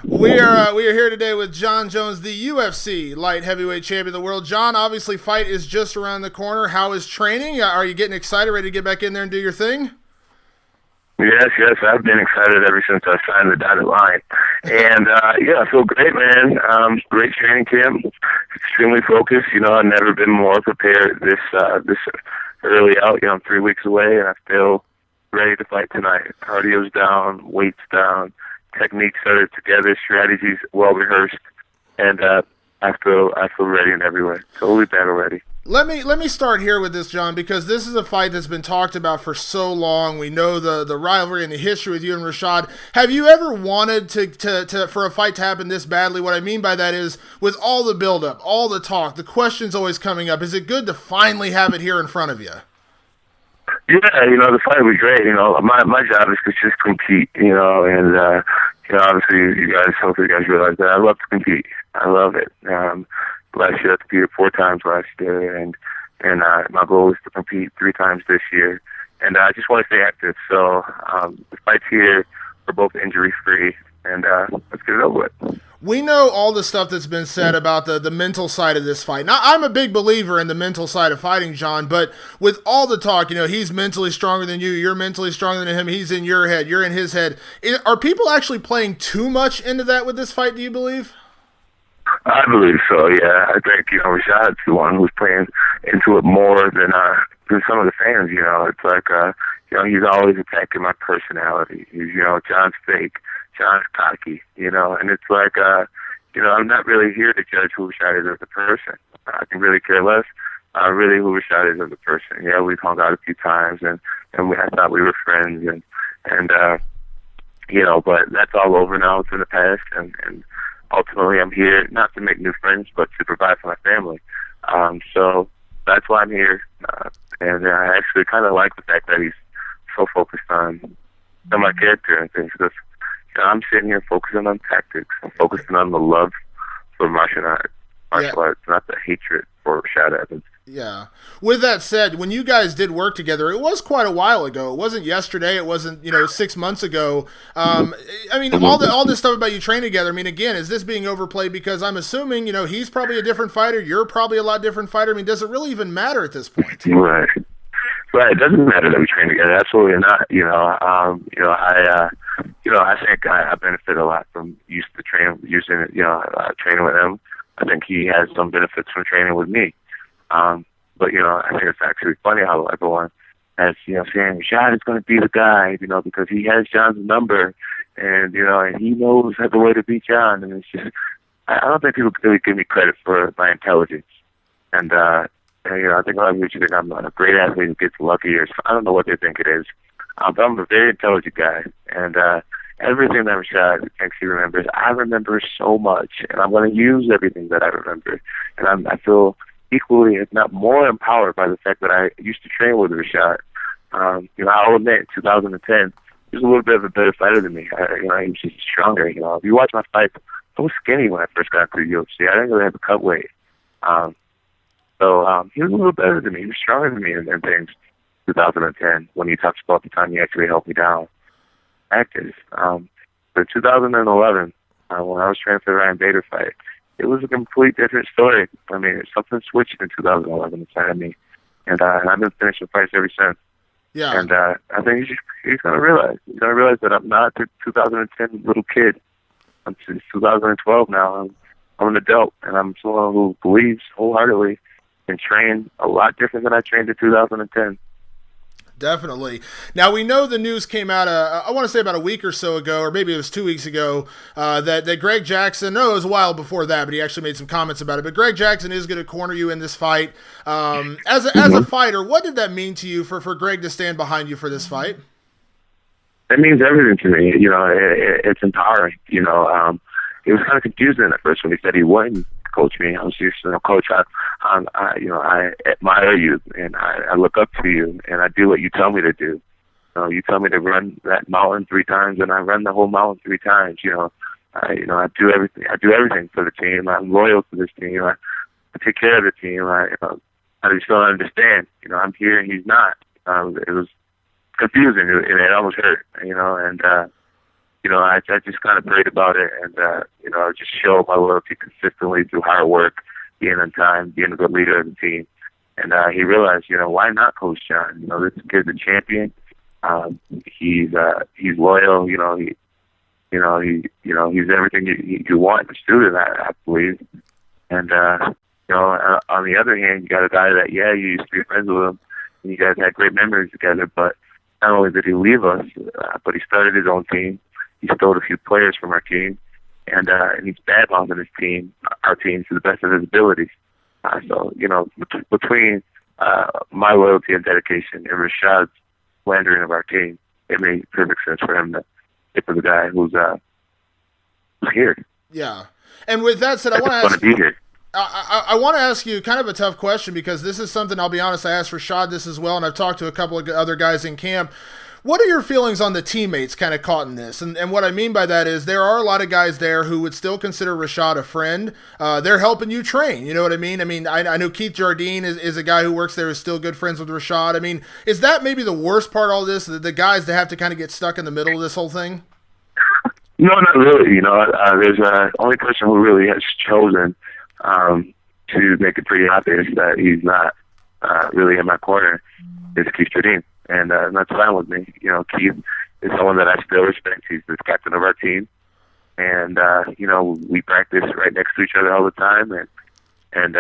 We are here today with John Jones, the UFC light heavyweight champion of the world. John, obviously, fight is just around the corner. How is training? Are you getting excited, ready to get back in there and do your thing? Yes, I've been excited ever since I signed the dotted line. And, I feel great, man. Great training camp. Extremely focused. I've never been more prepared this early out. I'm 3 weeks away, and I feel ready to fight tonight. Cardio's down, weight's down, techniques are together, strategies well rehearsed, and I feel ready in every way. Totally battle ready. Let me start here with this, John, because this is a fight that's been talked about for so long. We know the rivalry and the history with you and Rashad. Have you ever wanted to for a fight to happen this badly? What I mean by that is, with all the buildup, all the talk, the questions always coming up, is it good to finally have it here in front of you? Yeah, the fight was great. My job is to just compete, and obviously hopefully you guys realize that I love to compete. I love it. Last year I competed 4 times last year, and my goal is to compete 3 times this year. And I just want to stay active. So the fights here are both injury-free, and let's get it over with. We know all the stuff that's been said about the mental side of this fight. Now, I'm a big believer in the mental side of fighting, John, but with all the talk, he's mentally stronger than you, you're mentally stronger than him, he's in your head, you're in his head. Are people actually playing too much into that with this fight, do you believe? I believe so, yeah. I think, Rashad's the one who's playing into it more than some of the fans, It's like, he's always attacking my personality. John's fake. John's cocky, and it's like, I'm not really here to judge who Rashad is as a person. I can really care less, really who Rashad is as a person. Yeah, we've hung out a few times, and I thought we were friends, but that's all over now. It's in the past, and ultimately I'm here not to make new friends, but to provide for my family. So that's why I'm here, and I actually kind of like the fact that he's so focused on my character and things, because I'm sitting here focusing on tactics. I'm focusing on the love for martial arts, not the hatred for Rashad Evans. Yeah. With that said, when you guys did work together, it was quite a while ago. It wasn't yesterday. It wasn't 6 months ago. All this stuff about you training together. I mean, again, is this being overplayed? Because I'm assuming he's probably a different fighter. You're probably a lot different fighter. I mean, does it really even matter at this point? Right. It doesn't matter that we train together. Absolutely not. I think I benefit a lot from training with him. I think he has some benefits from training with me. But I think it's actually funny how everyone has, saying Rashad is going to be the guy, because he has John's number, and and he knows the way to beat John. And it's just, I don't think people really give me credit for my intelligence. And I think a lot of people think I'm a great athlete who gets lucky, or I don't know what they think it is. But I'm a very intelligent guy, and everything that Rashad thinks he remembers, I remember so much, and I'm going to use everything that I remember. And I feel equally, if not more, empowered by the fact that I used to train with Rashad. I'll admit, in 2010, he was a little bit of a better fighter than me. He was just stronger. If you watch my fights, I was skinny when I first got to the UFC. I didn't really have a cut weight. So he was a little better than me. He was stronger than me in things. 2010, when he talks about the time he actually helped me down. Active. But 2011, when I was training for the Ryan Bader fight, it was a complete different story. I mean, something switched in 2011 inside of me, and I've been finishing fights ever since. Yeah. And I think he's going to realize. He's going to realize that I'm not the 2010 little kid. I'm since 2012 now. I'm an adult, and I'm someone who believes wholeheartedly and train a lot different than I trained in 2010. Definitely. Now, we know the news came out, I want to say about a week or so ago, or maybe it was 2 weeks ago, that Greg Jackson, no, it was a while before that, but he actually made some comments about it. But Greg Jackson is going to corner you in this fight. As a fighter, what did that mean to you for Greg to stand behind you for this fight? It means everything to me. It's empowering. It was kind of confusing at first when he said he wouldn't coach me. I was just, coach, I admire you, and I look up to you, and I do what you tell me to do. You tell me to run that mountain 3 times, and I run the whole mountain 3 times. I do everything. I do everything for the team. I'm loyal to this team. I take care of the team. I just don't understand. I'm here and he's not. It was confusing, and it almost hurt. And I just kind of prayed about it and, just showed my loyalty consistently through hard work, being on time, being a good leader of the team. And he realized, why not Coach John? This kid's a champion. He's loyal. He's everything you want in a student, I believe. And on the other hand, you got a guy that you used to be friends with him, and you guys had great memories together. But not only did he leave us, but he started his own team. He stole a few players from our team, and he's bad-mouthing our team to the best of his abilities. So, between my loyalty and dedication and Rashad's slandering of our team, it made perfect sense for him to stick with the guy who's here. Yeah. And with that said, I want to ask you kind of a tough question, because this is something, I'll be honest, I asked Rashad this as well, and I've talked to a couple of other guys in camp. What are your feelings on the teammates kind of caught in this? And what I mean by that is there are a lot of guys there who would still consider Rashad a friend. They're helping you train. You know what I mean? I know Keith Jardine is a guy who works there, is still good friends with Rashad. I mean, is that maybe the worst part of all this, the guys that have to kind of get stuck in the middle of this whole thing? No, not really. There's only person who really has chosen to make it pretty obvious that he's not really in my corner is Keith Jardine. And that's fine with me. Keith is someone that I still respect. He's the captain of our team. And, we practice right next to each other all the time. And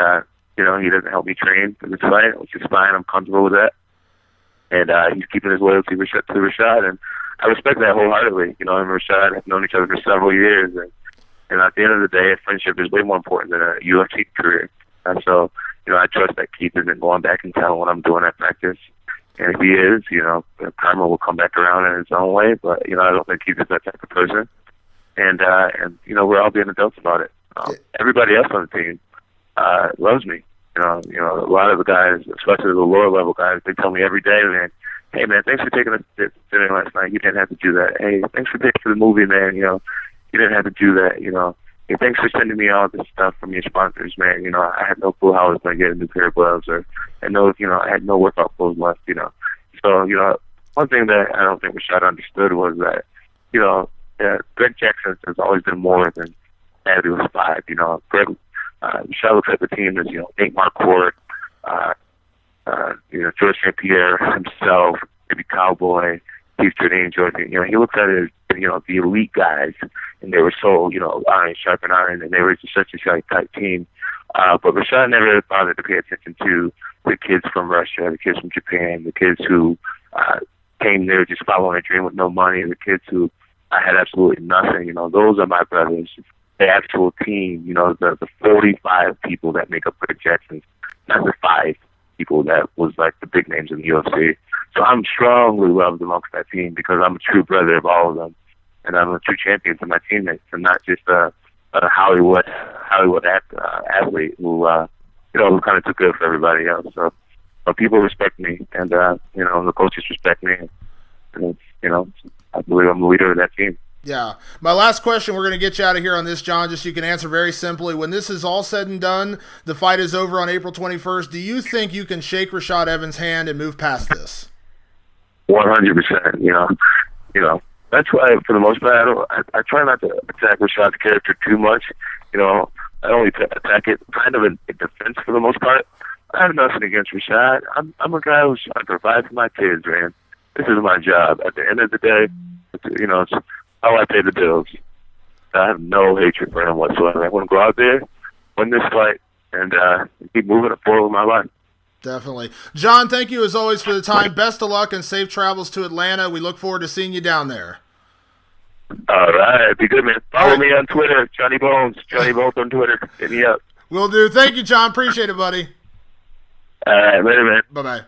he doesn't help me train for this fight, which is fine. I'm comfortable with that. And he's keeping his loyalty to Rashad. And I respect that wholeheartedly. Him and Rashad have known each other for several years. And at the end of the day, a friendship is way more important than a UFC career. And so, I trust that Keith isn't going back and telling what I'm doing at practice. And if he is, karma will come back around in its own way. But, I don't think Keith is that type of person. And we're all being adults about it. Everybody else on the team loves me. A lot of the guys, especially the lower level guys, they tell me every day, man, hey, man, thanks for taking us to dinner last night. You didn't have to do that. Hey, thanks for paying for the movie, man. You didn't have to do that. Hey, thanks for sending me all this stuff from your sponsors, man. I had no clue how I was going to get a new pair of gloves, I had no workout clothes left, So, one thing that I don't think Rashad understood was that, Greg Jackson has always been more than fabulous five. Rashad looks at the team as, Nate Marquardt, George St. Pierre himself, maybe Cowboy, Keith Jardine, he looks at it as, the elite guys, and they were so, iron sharpen iron, and they were just such a tight team. But Rashad never bothered to pay attention to the kids from Russia, the kids from Japan, the kids who came there just following a dream with no money, the kids who had absolutely nothing. Those are my brothers. The actual team, the 45 people that make up Greg Jackson's, not the 5 people that was like the big names in the UFC. So I'm strongly loved amongst that team because I'm a true brother of all of them, and I'm a true champion to my teammates, and not just a Hollywood athlete who who kind of took good for everybody else. So people respect me, and the coaches respect me, and I believe I'm the leader of that team. Yeah. My last question, we're going to get you out of here on this, John, just so you can answer very simply. When this is all said and done, the fight is over on April 21st, do you think you can shake Rashad Evans' hand and move past this? 100%. That's why, for the most part, I try not to attack Rashad's character too much. I only attack it kind of in defense for the most part. I have nothing against Rashad. I'm a guy who's trying to provide for my kids, man. This is my job. At the end of the day, it's how I pay the bills. I have no hatred for him whatsoever. I want to go out there, win this fight, and keep moving forward with my life. Definitely. John, thank you as always for the time. Best of luck and safe travels to Atlanta. We look forward to seeing you down there. All right. Be good, man. Follow me on Twitter, Johnny Bones. Johnny Bones on Twitter. Hit me up. Will do. Thank you, John. Appreciate it, buddy. All right. Later, man. Bye-bye.